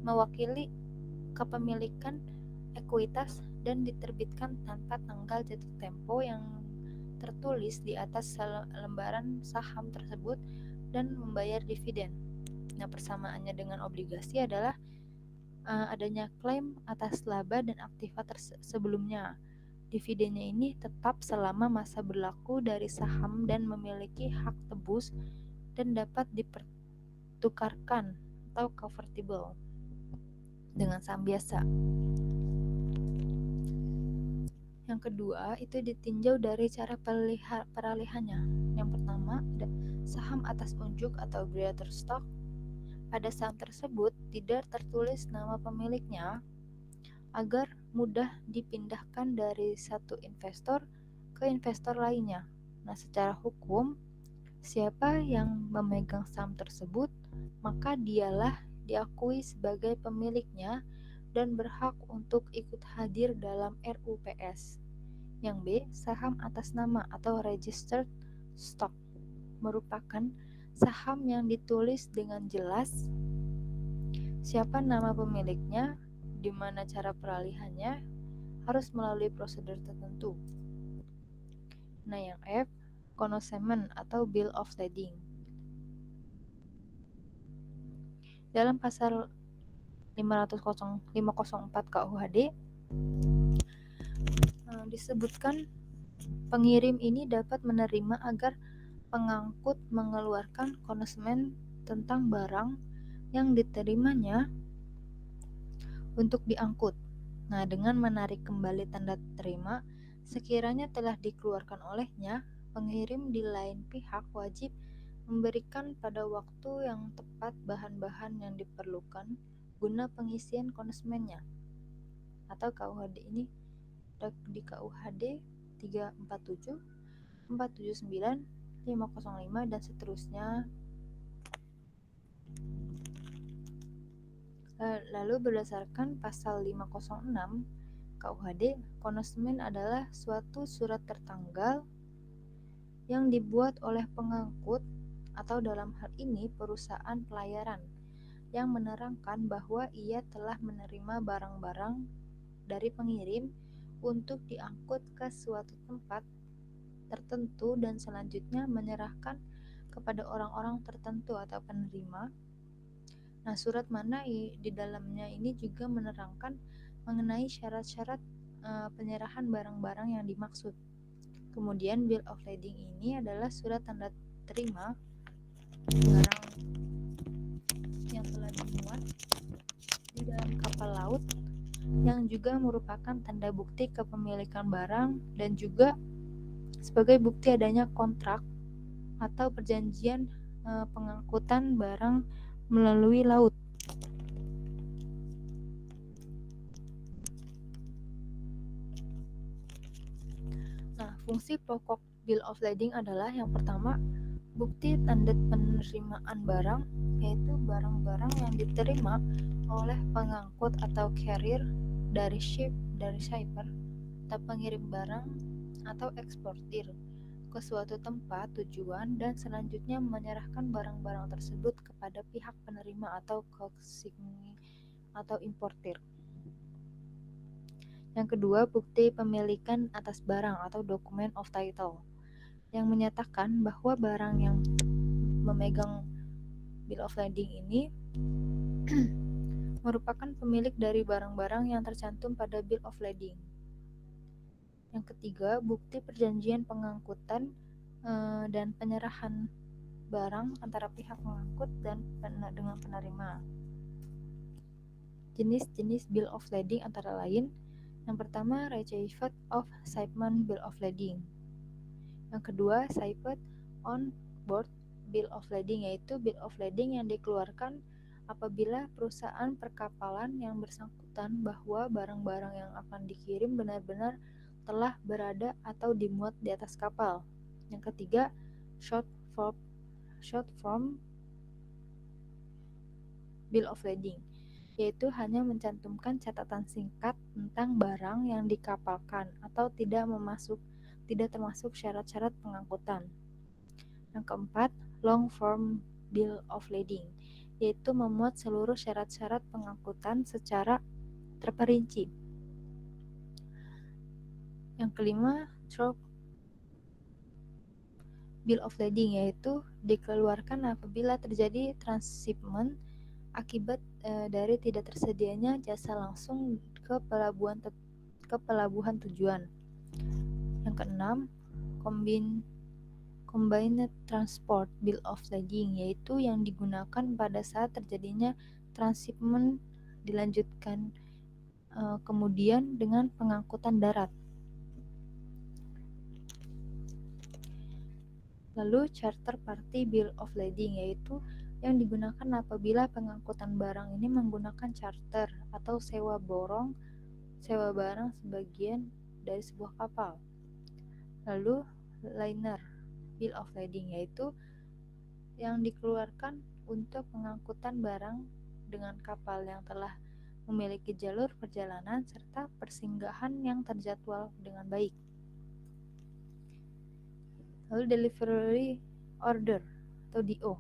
mewakili kepemilikan ekuitas dan diterbitkan tanpa tanggal jatuh tempo yang tertulis di atas lembaran saham tersebut dan membayar dividen. Nah, persamaannya dengan obligasi adalah adanya klaim atas laba dan aktiva sebelumnya. Dividennya ini tetap selama masa berlaku dari saham dan memiliki hak tebus dan dapat dipertukarkan atau convertible dengan saham biasa. Yang kedua, itu ditinjau dari cara peralihannya. Yang pertama, ada saham atas unjuk atau greater stock. Pada saham tersebut tidak tertulis nama pemiliknya agar mudah dipindahkan dari satu investor ke investor lainnya. Nah, secara hukum, siapa yang memegang saham tersebut, maka dialah diakui sebagai pemiliknya dan berhak untuk ikut hadir dalam RUPS. Yang B, saham atas nama atau registered stock merupakan saham yang ditulis dengan jelas siapa nama pemiliknya, di mana cara peralihannya harus melalui prosedur tertentu. Nah, yang F, consignment atau bill of lading. Dalam pasal 504 KUHD disebutkan pengirim ini dapat menerima agar pengangkut mengeluarkan konsignmen tentang barang yang diterimanya untuk diangkut. Nah, dengan menarik kembali tanda terima, sekiranya telah dikeluarkan olehnya, pengirim di lain pihak wajib memberikan pada waktu yang tepat bahan-bahan yang diperlukan guna pengisian konsignmennya. Atau KUHD ini di KUHD 347, 479, 505 dan seterusnya. Lalu berdasarkan pasal 506 KUHD, konsignmen adalah suatu surat tertanggal yang dibuat oleh pengangkut atau dalam hal ini perusahaan pelayaran yang menerangkan bahwa ia telah menerima barang-barang dari pengirim untuk diangkut ke suatu tempat tertentu dan selanjutnya menyerahkan kepada orang-orang tertentu atau penerima. Nah, surat mana di dalamnya ini juga menerangkan mengenai syarat-syarat penyerahan barang-barang yang dimaksud. Kemudian bill of lading ini adalah surat tanda terima barang yang telah dimuat di dalam kapal laut yang juga merupakan tanda bukti kepemilikan barang dan juga sebagai bukti adanya kontrak atau perjanjian pengangkutan barang melalui laut. Nah, fungsi pokok bill of lading adalah yang pertama, bukti tanda penerimaan barang, yaitu barang-barang yang diterima oleh pengangkut atau carrier dari shipper atau pengirim barang atau eksportir ke suatu tempat tujuan dan selanjutnya menyerahkan barang-barang tersebut kepada pihak penerima atau konsigni atau importir. Yang kedua, bukti pemilikan atas barang atau document of title yang menyatakan bahwa barang yang memegang bill of lading ini merupakan pemilik dari barang-barang yang tercantum pada bill of lading. Yang ketiga, bukti perjanjian pengangkutan dan penyerahan barang antara pihak pengangkut dan dengan penerima. Jenis-jenis bill of lading antara lain, yang pertama, Receipt of Shipment Bill of Lading. Yang kedua, Shipment on Board bill of lading, yaitu bill of lading yang dikeluarkan apabila perusahaan perkapalan yang bersangkutan bahwa barang-barang yang akan dikirim benar-benar telah berada atau dimuat di atas kapal. Yang ketiga, short form bill of lading, yaitu hanya mencantumkan catatan singkat tentang barang yang dikapalkan atau tidak termasuk syarat-syarat pengangkutan. Yang keempat, long form bill of lading, yaitu memuat seluruh syarat-syarat pengangkutan secara terperinci. Yang kelima, short bill of lading, yaitu dikeluarkan apabila terjadi transshipment akibat dari tidak tersedianya jasa langsung ke pelabuhan tujuan. Yang keenam, Combined Transport Bill of Lading, yaitu yang digunakan pada saat terjadinya transshipment dilanjutkan kemudian dengan pengangkutan darat. Lalu Charter Party Bill of Lading, yaitu yang digunakan apabila pengangkutan barang ini menggunakan charter atau sewa barang sebagian dari sebuah kapal. Lalu Liner Bill of Lading, yaitu yang dikeluarkan untuk pengangkutan barang dengan kapal yang telah memiliki jalur perjalanan serta persinggahan yang terjadwal dengan baik. Lalu Delivery Order atau DO.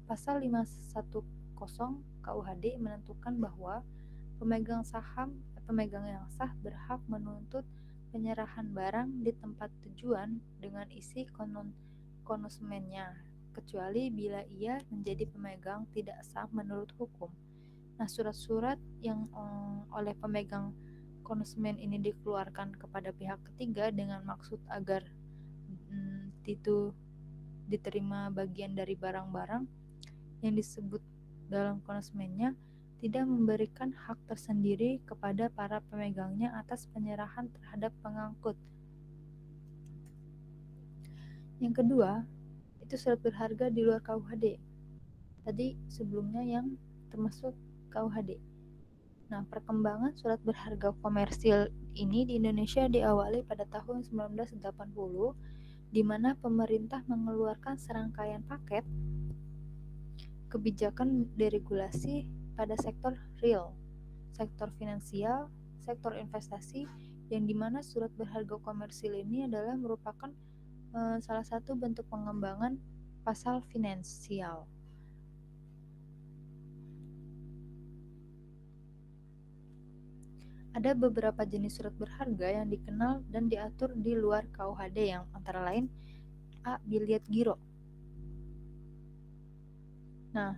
Pasal 510 KUHD menentukan bahwa pemegang yang sah berhak menuntut penyerahan barang di tempat tujuan dengan isi konsumennya, kecuali bila ia menjadi pemegang tidak sah menurut hukum. Nah, surat-surat yang oleh pemegang konsumen ini dikeluarkan kepada pihak ketiga dengan maksud agar itu diterima bagian dari barang-barang yang disebut dalam konsumennya, tidak memberikan hak tersendiri kepada para pemegangnya atas penyerahan terhadap pengangkut. Yang kedua, itu surat berharga di luar KUHD. Tadi sebelumnya yang termasuk KUHD. Nah, perkembangan surat berharga komersil ini di Indonesia diawali pada tahun 1980, di mana pemerintah mengeluarkan serangkaian paket kebijakan deregulasi pada sektor real, sektor finansial, sektor investasi, yang dimana surat berharga komersil ini adalah merupakan salah satu bentuk pengembangan pasar finansial. Ada beberapa jenis surat berharga yang dikenal dan diatur di luar KUHD, yang antara lain A. Biliet giro. Nah,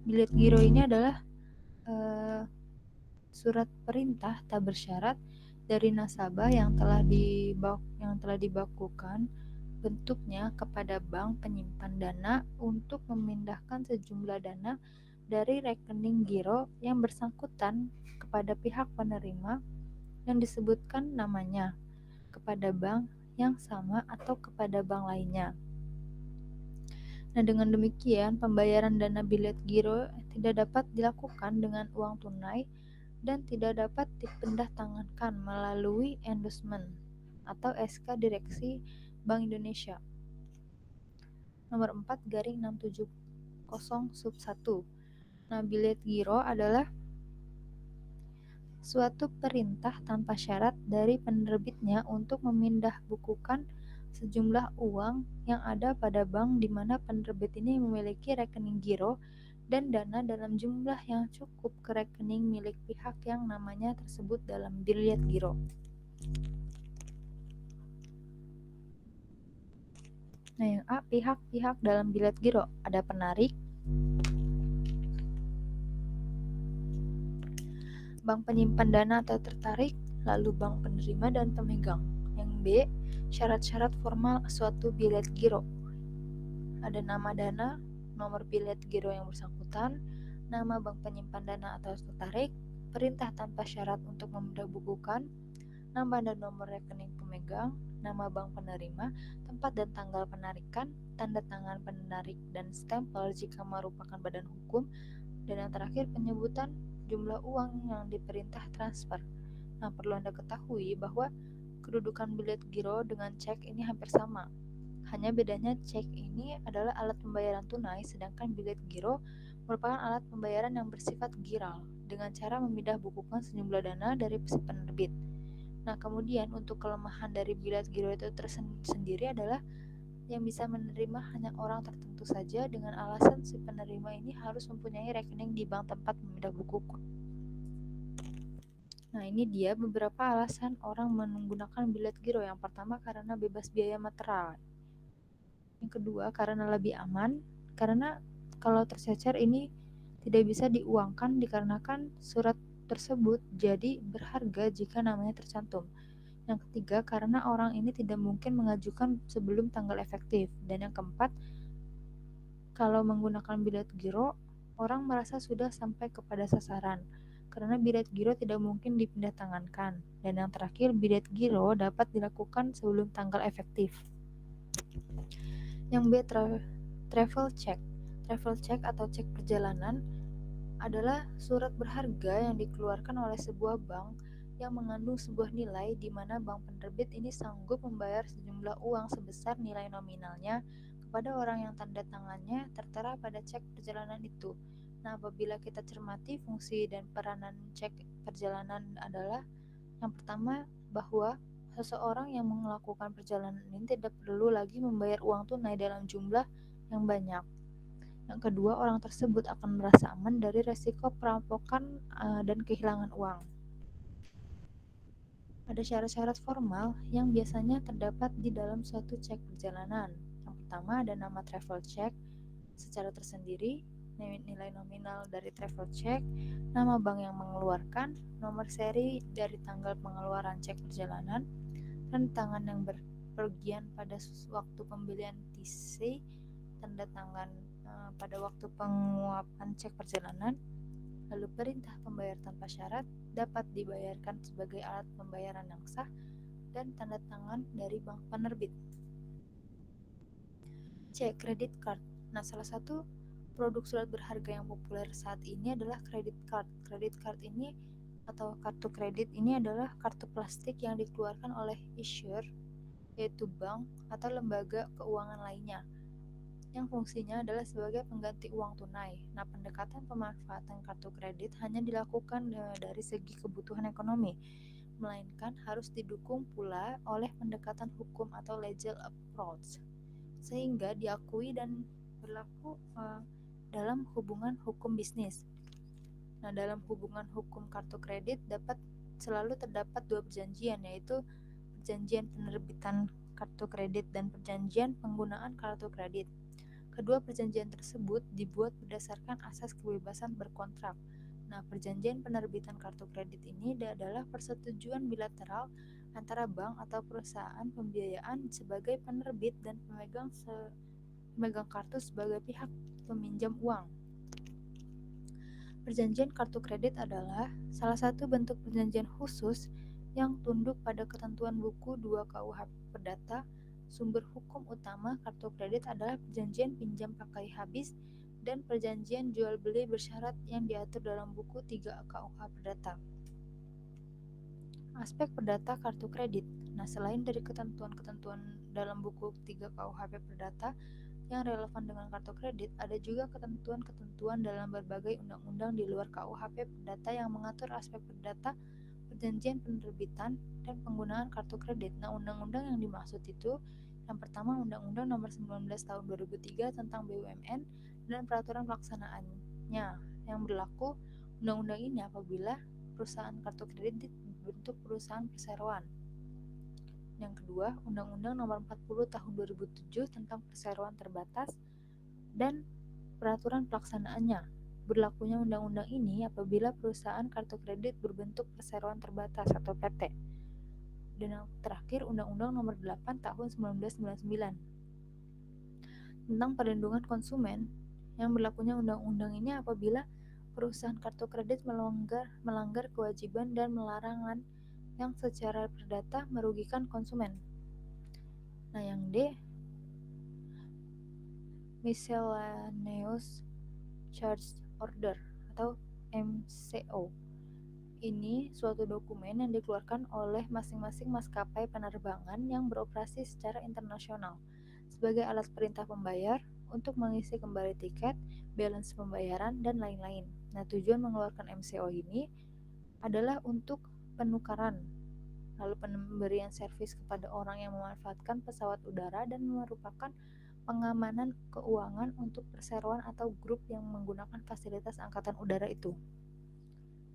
biliet giro ini adalah surat perintah tak bersyarat dari nasabah yang telah dibakukan bentuknya kepada bank penyimpan dana untuk memindahkan sejumlah dana dari rekening giro yang bersangkutan kepada pihak penerima yang disebutkan namanya kepada bank yang sama atau kepada bank lainnya. Nah, dengan demikian pembayaran dana biliet giro tidak dapat dilakukan dengan uang tunai dan tidak dapat dipindahtangankan melalui endorsement atau SK Direksi Bank Indonesia nomor 4/670/1. Nah, biliet giro adalah suatu perintah tanpa syarat dari penerbitnya untuk memindahbukukan sejumlah uang yang ada pada bank di mana penerbit ini memiliki rekening giro dan dana dalam jumlah yang cukup ke rekening milik pihak yang namanya tersebut dalam biliet giro. Nah, yang A, pihak-pihak dalam biliet giro. Ada penarik, bank penyimpan dana atau tertarik, lalu bank penerima dan pemegang. Yang B, syarat-syarat formal suatu biliet giro. Ada nama dana, nomor biliet giro yang bersangkutan, nama bank penyimpan dana atau tertarik, perintah tanpa syarat untuk memindahbukukan, nama dan nomor rekening pemegang, nama bank penerima, tempat dan tanggal penarikan, tanda tangan penarik dan stempel jika merupakan badan hukum, dan yang terakhir penyebutan jumlah uang yang diperintah transfer. Nah, perlu Anda ketahui bahwa kedudukan bilet giro dengan cek ini hampir sama. Hanya bedanya cek ini adalah alat pembayaran tunai, sedangkan bilet giro merupakan alat pembayaran yang bersifat giral dengan cara memindahbukukan sejumlah dana dari si penerbit. Nah, kemudian untuk kelemahan dari bilet giro itu tersendiri adalah yang bisa menerima hanya orang tertentu saja dengan alasan si penerima ini harus mempunyai rekening di bank tempat memindahbukukan. Nah, ini dia beberapa alasan orang menggunakan bilet giro. Yang pertama karena bebas biaya materai. Yang kedua karena lebih aman, karena kalau tercecer ini tidak bisa diuangkan dikarenakan surat tersebut jadi berharga jika namanya tercantum. Yang ketiga karena orang ini tidak mungkin mengajukan sebelum tanggal efektif. Dan yang keempat, kalau menggunakan bilet giro, orang merasa sudah sampai kepada sasaran karena bilet giro tidak mungkin dipindah tangankan. Dan yang terakhir, bilet giro dapat dilakukan sebelum tanggal efektif. Yang B, travel check. Travel check atau cek perjalanan adalah surat berharga yang dikeluarkan oleh sebuah bank yang mengandung sebuah nilai di mana bank penerbit ini sanggup membayar sejumlah uang sebesar nilai nominalnya kepada orang yang tanda tangannya tertera pada cek perjalanan itu. Nah, apabila kita cermati fungsi dan peranan cek perjalanan adalah yang pertama bahwa seseorang yang melakukan perjalanan ini tidak perlu lagi membayar uang tunai dalam jumlah yang banyak. Yang kedua, orang tersebut akan merasa aman dari resiko perampokan dan kehilangan uang. Ada syarat-syarat formal yang biasanya terdapat di dalam suatu cek perjalanan. Yang pertama ada nama travel check secara tersendiri, nilai nominal dari travel check, nama bank yang mengeluarkan, nomor seri dari tanggal pengeluaran cek perjalanan, tanda tangan yang berpergian pada waktu pembelian TC, tanda tangan pada waktu penguapan cek perjalanan, lalu perintah pembayar tanpa syarat dapat dibayarkan sebagai alat pembayaran yang sah, dan tanda tangan dari bank penerbit. C. Credit card. Nah, salah satu produk surat berharga yang populer saat ini adalah credit card. Credit card ini atau kartu kredit ini adalah kartu plastik yang dikeluarkan oleh issuer, yaitu bank atau lembaga keuangan lainnya, yang fungsinya adalah sebagai pengganti uang tunai. Nah, pendekatan pemanfaatan kartu kredit hanya dilakukan dari segi kebutuhan ekonomi, melainkan harus didukung pula oleh pendekatan hukum atau legal approach, sehingga diakui dan berlaku dalam hubungan hukum bisnis. Nah, dalam hubungan hukum kartu kredit selalu terdapat dua perjanjian, yaitu perjanjian penerbitan kartu kredit dan perjanjian penggunaan kartu kredit. Kedua perjanjian tersebut dibuat berdasarkan asas kebebasan berkontrak. Nah, perjanjian penerbitan kartu kredit ini adalah persetujuan bilateral antara bank atau perusahaan pembiayaan sebagai penerbit dan pemegang kartu sebagai pihak peminjam uang. Perjanjian kartu kredit adalah salah satu bentuk perjanjian khusus yang tunduk pada ketentuan buku 2 KUH Perdata. Sumber hukum utama kartu kredit adalah perjanjian pinjam pakai habis dan perjanjian jual beli bersyarat yang diatur dalam buku 3 KUH Perdata. Aspek perdata kartu kredit. Nah, selain dari ketentuan-ketentuan dalam buku 3 KUHP Perdata yang relevan dengan kartu kredit, ada juga ketentuan-ketentuan dalam berbagai undang-undang di luar KUHP Perdata yang mengatur aspek perdata, perjanjian penerbitan, dan penggunaan kartu kredit. Nah, undang-undang yang dimaksud itu yang pertama Undang-Undang Nomor 19 Tahun 2003 tentang BUMN dan peraturan pelaksanaannya yang berlaku. Undang-undang ini apabila perusahaan kartu kredit bentuk perusahaan perseroan. Yang kedua, Undang-Undang Nomor 40 Tahun 2007 tentang perseroan terbatas dan peraturan pelaksanaannya. Berlakunya undang-undang ini apabila perusahaan kartu kredit berbentuk perseroan terbatas atau PT. Dan yang terakhir, Undang-Undang Nomor 8 Tahun 1999 tentang perlindungan konsumen, yang berlakunya undang-undang ini apabila perusahaan kartu kredit melanggar kewajiban dan larangan yang secara perdata merugikan konsumen. Nah, yang D, Miscellaneous Charge Order atau MCO. Ini suatu dokumen yang dikeluarkan oleh masing-masing maskapai penerbangan yang beroperasi secara internasional sebagai alat perintah pembayar untuk mengisi kembali tiket, balance pembayaran, dan lain-lain. Nah, tujuan mengeluarkan MCO ini adalah untuk penukaran, lalu pemberian servis kepada orang yang memanfaatkan pesawat udara, dan merupakan pengamanan keuangan untuk perseroan atau grup yang menggunakan fasilitas angkatan udara itu.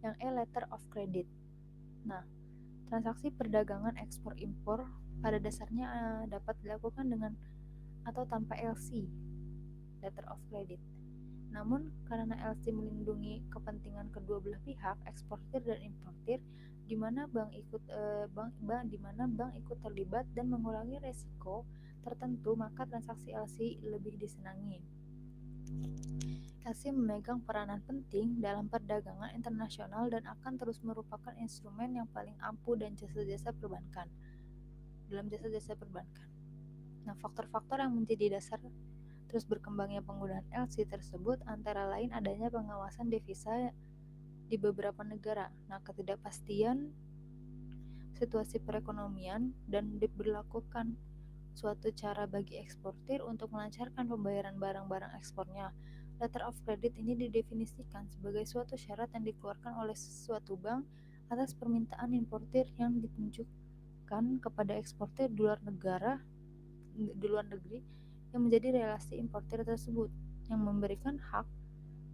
Yang E, Letter of Credit. Nah, transaksi perdagangan ekspor-impor pada dasarnya dapat dilakukan dengan atau tanpa LC, Letter of Credit. Namun, karena LC melindungi kepentingan kedua belah pihak, eksportir dan importir, di mana bank ikut terlibat dan mengurangi resiko tertentu, maka transaksi LC lebih disenangi. LC memegang peranan penting dalam perdagangan internasional dan akan terus merupakan instrumen yang paling ampuh dalam jasa-jasa perbankan. Nah, faktor-faktor yang menjadi dasar terus berkembangnya penggunaan LC tersebut antara lain adanya pengawasan devisa di beberapa negara. Nah, ketidakpastian situasi perekonomian dan diberlakukan suatu cara bagi eksportir untuk melancarkan pembayaran barang-barang ekspornya. Letter of credit ini didefinisikan sebagai suatu syarat yang dikeluarkan oleh suatu bank atas permintaan importir yang ditunjukkan kepada eksportir di luar negeri yang menjadi relasi importir tersebut, yang memberikan hak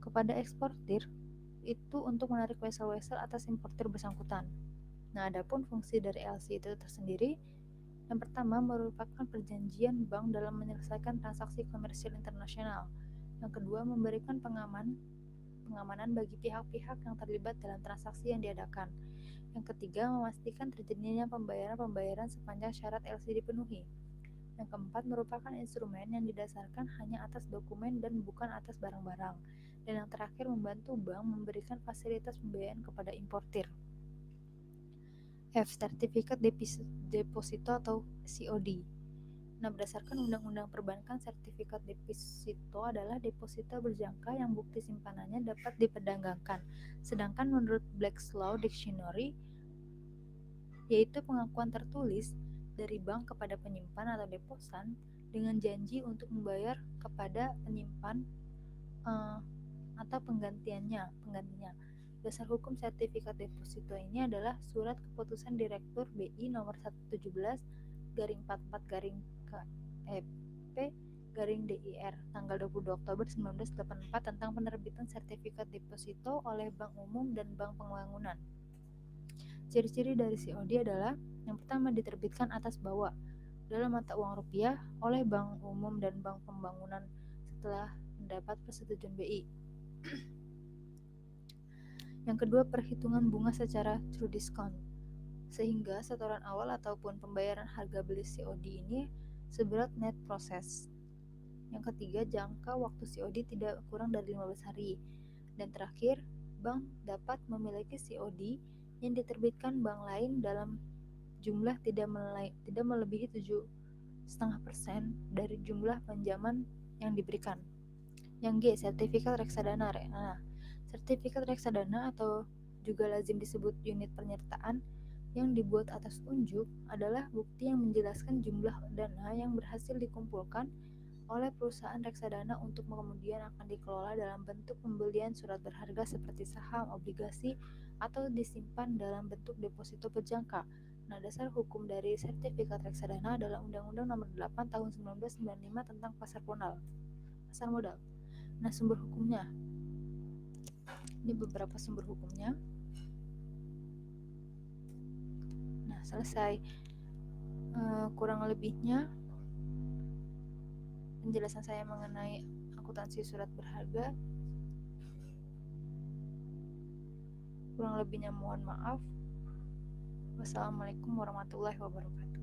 kepada eksportir itu untuk menarik wesel-wesel atas importir bersangkutan. Nah, adapun fungsi dari LC itu tersendiri, yang pertama merupakan perjanjian bank dalam menyelesaikan transaksi komersial internasional. Yang kedua, memberikan pengamanan bagi pihak-pihak yang terlibat dalam transaksi yang diadakan. Yang ketiga, memastikan terjadinya pembayaran sepanjang syarat LC dipenuhi. Yang keempat, merupakan instrumen yang didasarkan hanya atas dokumen dan bukan atas barang-barang. Dan yang terakhir, membantu bank memberikan fasilitas pembiayaan kepada importir. F. Sertifikat deposito atau COD. Nah, berdasarkan Undang-Undang Perbankan, sertifikat deposito adalah deposito berjangka yang bukti simpanannya dapat diperdagangkan. Sedangkan menurut Black's Law Dictionary, yaitu pengakuan tertulis dari bank kepada penyimpan atau deposan dengan janji untuk membayar kepada penyimpan atau penggantinya. Dasar hukum sertifikat deposito ini adalah surat keputusan Direktur BI nomor 117/44/KEP/DIR tanggal 22 Oktober 1984 tentang penerbitan sertifikat deposito oleh Bank Umum dan Bank Pembangunan. Ciri-ciri dari COD adalah yang pertama, diterbitkan atas bawah dalam mata uang rupiah oleh Bank Umum dan Bank Pembangunan setelah mendapat persetujuan BI. Yang kedua, perhitungan bunga secara true discount, sehingga setoran awal ataupun pembayaran harga beli COD ini seberat net process. Yang ketiga, jangka waktu COD tidak kurang dari 15 hari. Dan terakhir, bank dapat memiliki COD yang diterbitkan bank lain dalam jumlah tidak melebihi 7,5% dari jumlah pinjaman yang diberikan. Yang G, sertifikat reksadana. Nah, sertifikat reksadana atau juga lazim disebut unit penyertaan yang dibuat atas unjuk adalah bukti yang menjelaskan jumlah dana yang berhasil dikumpulkan oleh perusahaan reksadana untuk kemudian akan dikelola dalam bentuk pembelian surat berharga seperti saham, obligasi, atau disimpan dalam bentuk deposito berjangka. Nah, dasar hukum dari sertifikat reksadana adalah Undang-Undang Nomor 8 Tahun 1995 tentang pasar modal. Nah, sumber hukumnya. Ini beberapa sumber hukumnya. Nah, selesai. Kurang lebihnya penjelasan saya mengenai akuntansi surat berharga. Kurang lebihnya mohon maaf. Wassalamualaikum warahmatullahi wabarakatuh.